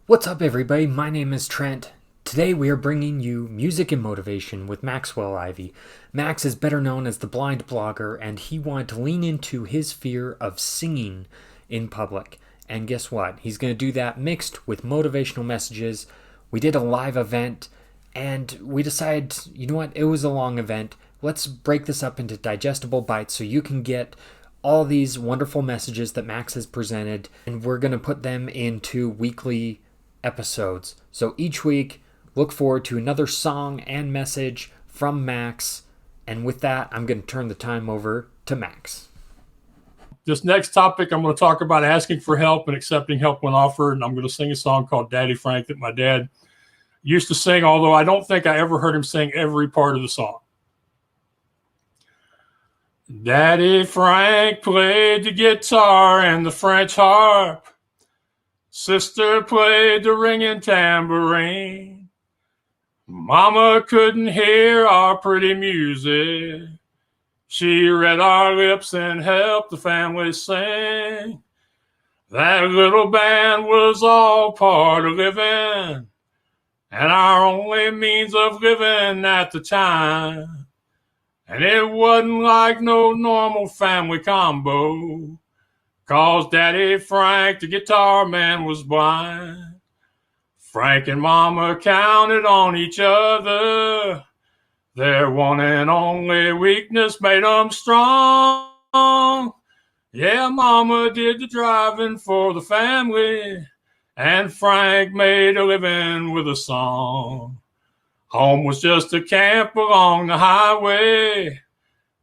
What's up, everybody? My name is Trent. Today we are bringing you Music and Motivation with Maxwell Ivy. Max is better known as the blind blogger, and he wanted to lean into his fear of singing in public. And guess what? He's going to do that mixed with motivational messages. We did a live event, and we decided, you know what? It was a long event. Let's break this up into digestible bites so you can get all these wonderful messages that Max has presented, and we're going to put them into weekly episodes. So each week, look forward to another song and message from Max. And with that, I'm going to turn the time over to Max. This next topic, I'm going to talk about asking for help and accepting help when offered. And I'm going to sing a song called Daddy Frank that my dad used to sing, although I don't think I ever heard him sing every part of the song. Daddy Frank played the guitar and the French harp. Sister played the ringing tambourine. Mama couldn't hear our pretty music. She read our lips and helped the family sing. That little band was all part of living, and our only means of living at the time. And it wasn't like no normal family combo, 'cause Daddy Frank, the guitar man, was blind. Frank and Mama counted on each other. Their one and only weakness made them strong. Yeah, Mama did the driving for the family, and Frank made a living with a song. Home was just a camp along the highway.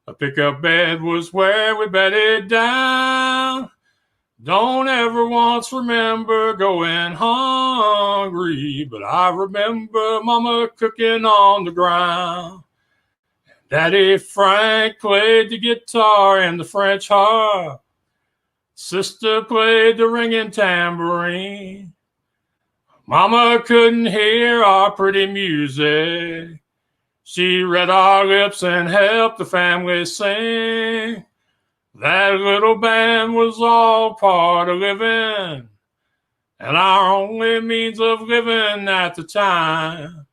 A pickup bed was where we bedded down. Don't ever once remember going hungry, but I remember Mama cooking on the ground. Daddy Frank played the guitar and the French harp. Sister played the ringing tambourine. Mama couldn't hear our pretty music. She read our lips and helped the family sing. That little band was all part of living, and our only means of living at the time.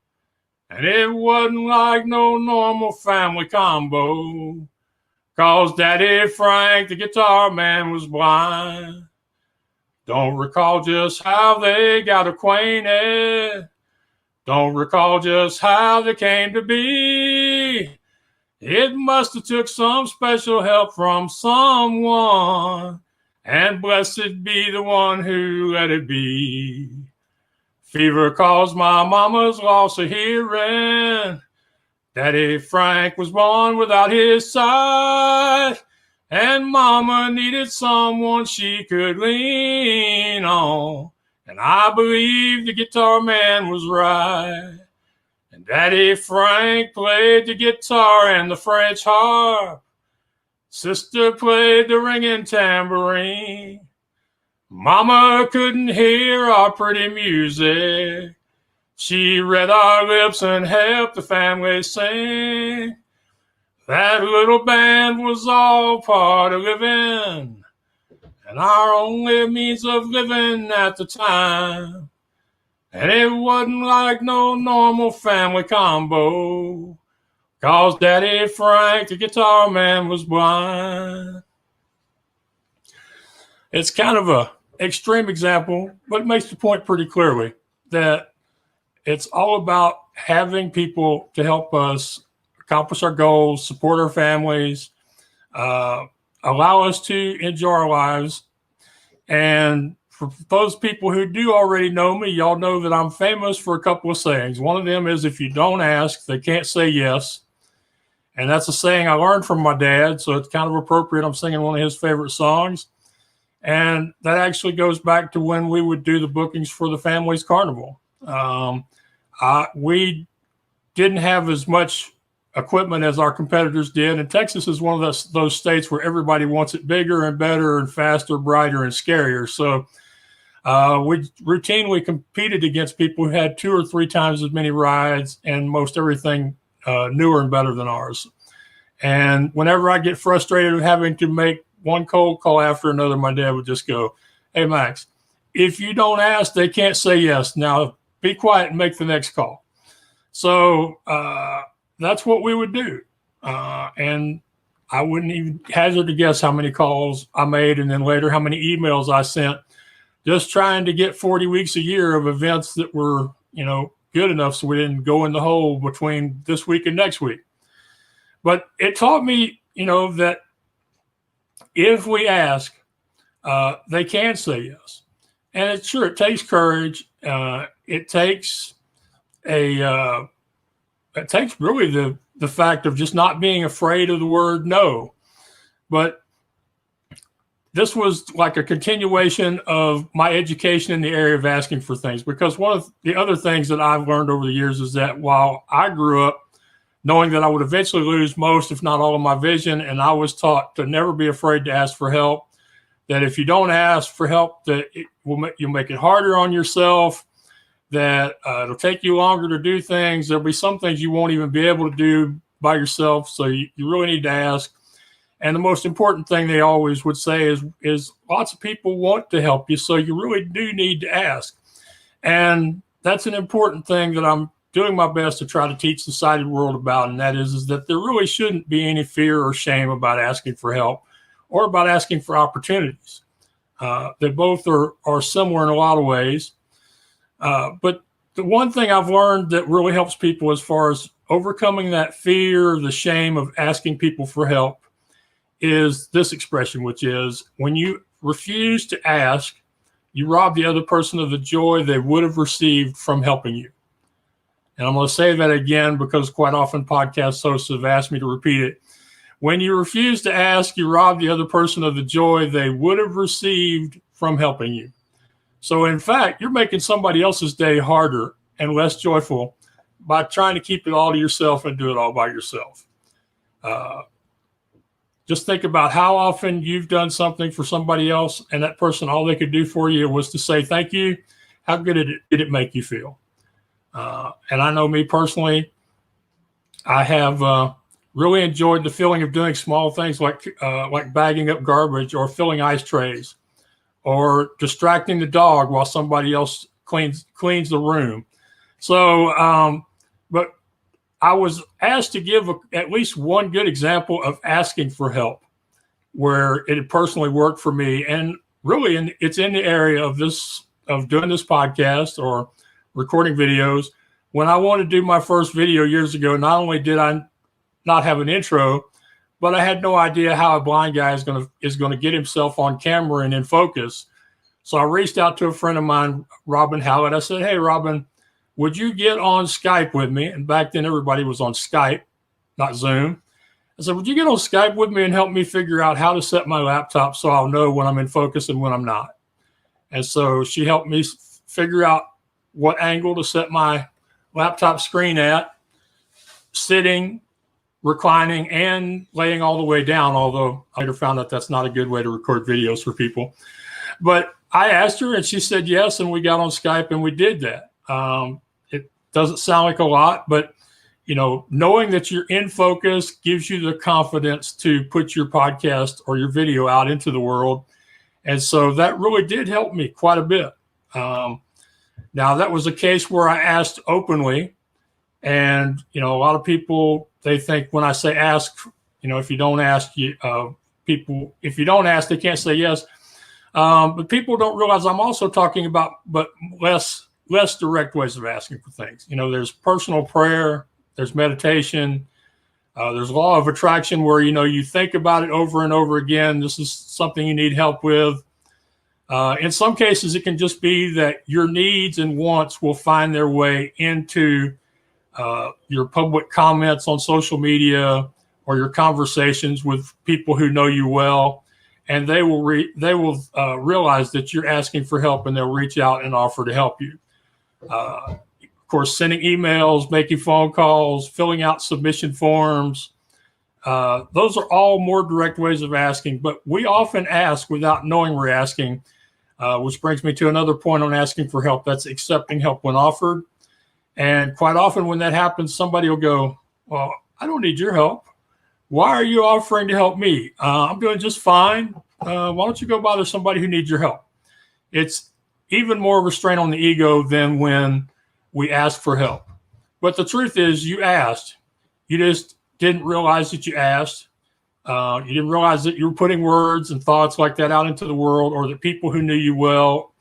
And it wasn't like no normal family combo, 'cause Daddy Frank, the guitar man, was blind. Don't recall just how they got acquainted. Don't recall just how they came to be. It must have took some special help from someone, and blessed be the one who let it be. Fever caused my mama's loss of hearing. Daddy Frank was born without his sight, and Mama needed someone she could lean on. And I believe the guitar man was right. And Daddy Frank played the guitar and the French harp. Sister played the ringing tambourine. Mama couldn't hear our pretty music. She read our lips and helped the family sing. That little band was all part of living, and our only means of living at the time. And it wasn't like no normal family combo, 'cause Daddy Frank, the guitar man, was blind. It's kind of a extreme example, but it makes the point pretty clearly that it's all about having people to help us accomplish our goals, support our families, allow us to enjoy our lives. And for those people who do already know me, y'all know that I'm famous for a couple of sayings. One of them is, if you don't ask, they can't say yes. And that's a saying I learned from my dad, so it's kind of appropriate. I'm singing one of his favorite songs. And that actually goes back to when we would do the bookings for the Family's Carnival. We didn't have as much equipment as our competitors did. And Texas is one of those states where everybody wants it bigger and better and faster, brighter, and scarier. So we routinely competed against people who had 2 or 3 times as many rides and most everything newer and better than ours. And whenever I get frustrated with having to make one cold call after another, my dad would just go, "Hey, Max, if you don't ask, they can't say yes. Now, be quiet and make the next call. So that's what we would do. And I wouldn't even hazard to guess how many calls I made and then later how many emails I sent, just trying to get 40 weeks a year of events that were, good enough so we didn't go in the hole between this week and next week. But it taught me, that if we ask, they can say yes. And it's sure, it takes courage. It takes really the fact of just not being afraid of the word no. But this was like a continuation of my education in the area of asking for things, because one of the other things that I've learned over the years is that while I grew up knowing that I would eventually lose most, if not all, of my vision, and I was taught to never be afraid to ask for help, that if you don't ask for help, that you'll make it harder on yourself, that it'll take you longer to do things. There'll be some things you won't even be able to do by yourself, so you really need to ask. And the most important thing they always would say is lots of people want to help you, so you really do need to ask. And that's an important thing that I'm doing my best to try to teach the sighted world about, and that is that there really shouldn't be any fear or shame about asking for help or about asking for opportunities. They both are similar in a lot of ways. But the one thing I've learned that really helps people as far as overcoming that fear, the shame of asking people for help, is this expression, which is when you refuse to ask, you rob the other person of the joy they would have received from helping you. And I'm going to say that again because quite often podcast hosts have asked me to repeat it. When you refuse to ask, you rob the other person of the joy they would have received from helping you. So in fact, you're making somebody else's day harder and less joyful by trying to keep it all to yourself and do it all by yourself. Just think about how often you've done something for somebody else and that person, all they could do for you was to say thank you. How good did it make you feel? And I know me personally, I have really enjoyed the feeling of doing small things like bagging up garbage or filling ice trays or distracting the dog while somebody else cleans the room. So, but I was asked to give at least one good example of asking for help where it had personally worked for me. And really, it's in the area of doing this podcast or recording videos. When I wanted to do my first video years ago, not only did I not have an intro, but I had no idea how a blind guy is going to get himself on camera and in focus. So I reached out to a friend of mine, Merle Haggard. I said, "Hey, Robin, would you get on Skype with me?" And back then everybody was on Skype, not Zoom. I said, "Would you get on Skype with me and help me figure out how to set my laptop so I'll know when I'm in focus and when I'm not?" And so she helped me figure out what angle to set my laptop screen at, sitting, reclining, and laying all the way down, although I later found out that's not a good way to record videos for people. But I asked her and she said yes, and we got on Skype and we did that. It doesn't sound like a lot, but knowing that you're in focus gives you the confidence to put your podcast or your video out into the world. And so that really did help me quite a bit. Now that was a case where I asked openly, and a lot of people, they think when I say ask, if you don't ask, if you don't ask, they can't say yes. But people don't realize I'm also talking about, but less direct ways of asking for things. There's personal prayer, there's meditation, there's law of attraction where, you think about it over and over again. This is something you need help with. In some cases, it can just be that your needs and wants will find their way into your public comments on social media or your conversations with people who know you well. And they will realize that you're asking for help, and they'll reach out and offer to help you. Of course, sending emails, making phone calls, filling out submission forms. Those are all more direct ways of asking, but we often ask without knowing we're asking, which brings me to another point on asking for help. That's accepting help when offered. And quite often when that happens, somebody will go, "Well, I don't need your help. Why are you offering to help me? I'm doing just fine. Why don't you go bother somebody who needs your help?" It's even more restraint on the ego than when we ask for help. But the truth is, you asked. You just didn't realize that you asked. You didn't realize that you were putting words and thoughts like that out into the world, or that people who knew you well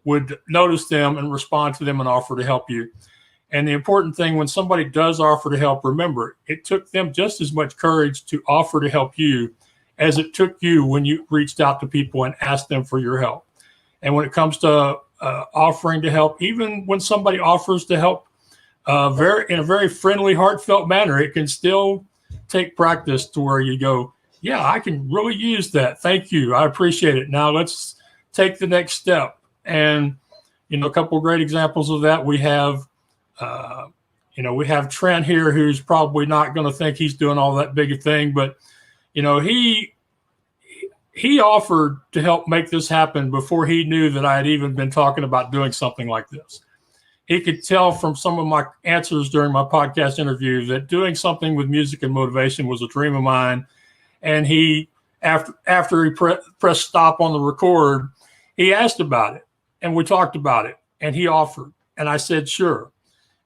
would notice them and respond to them and offer to help you. And the important thing, when somebody does offer to help, remember, it took them just as much courage to offer to help you as it took you when you reached out to people and asked them for your help. And when it comes to offering to help, even when somebody offers to help in a very friendly, heartfelt manner, it can still take practice to where you go, yeah, I can really use that. Thank you. I appreciate it. Now let's take the next step. And, a couple of great examples of that. We have Trent here, who's probably not going to think he's doing all that big a thing, but, he offered to help make this happen before he knew that I had even been talking about doing something like this. He could tell from some of my answers during my podcast interview that doing something with music and motivation was a dream of mine. And he, after he pressed stop on the record, he asked about it, and we talked about it, and he offered, and I said, sure.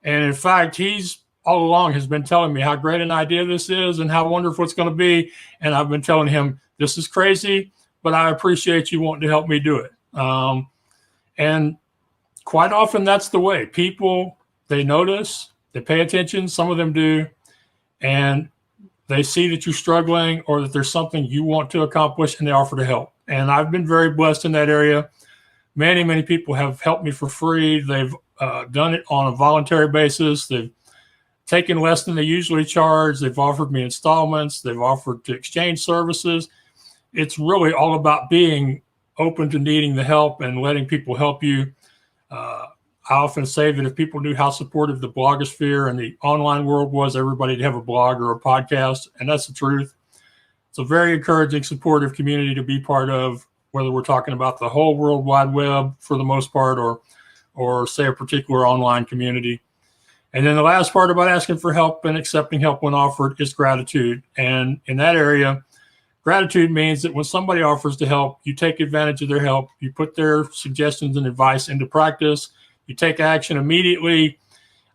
And in fact, he's all along has been telling me how great an idea this is and how wonderful it's going to be. And I've been telling him, this is crazy, but I appreciate you wanting to help me do it. And quite often that's the way. People, they notice, they pay attention, some of them do, and they see that you're struggling or that there's something you want to accomplish, and they offer to help. And I've been very blessed in that area. Many, many people have helped me for free. They've done it on a voluntary basis. They've taken less than they usually charge. They've offered me installments. They've offered to exchange services. It's really all about being open to needing the help and letting people help you. I often say that if people knew how supportive the blogosphere and the online world was, everybody would have a blog or a podcast, and that's the truth. It's a very encouraging, supportive community to be part of, whether we're talking about the whole World Wide Web for the most part, or say a particular online community. And then the last part about asking for help and accepting help when offered is gratitude. And in that area, gratitude means that when somebody offers to help, you take advantage of their help, you put their suggestions and advice into practice, you take action immediately,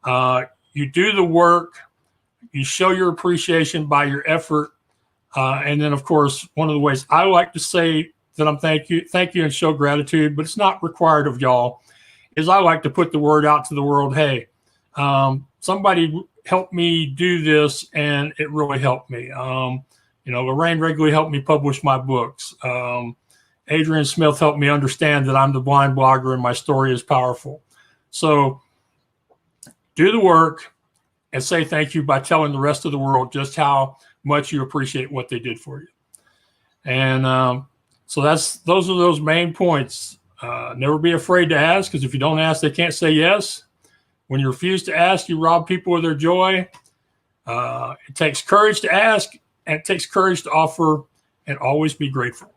you do the work, you show your appreciation by your effort. And then, of course, one of the ways I like to say that I'm thank you and show gratitude, but it's not required of y'all, is I like to put the word out to the world, hey, somebody helped me do this and it really helped me. Lorraine regularly helped me publish my books. Adrian Smith helped me understand that I'm the blind blogger and my story is powerful. So do the work and say thank you by telling the rest of the world just how much you appreciate what they did for you. And so those are those main points. Never be afraid to ask, because if you don't ask, they can't say yes. When you refuse to ask, you rob people of their joy. It takes courage to ask, and it takes courage to offer, and always be grateful.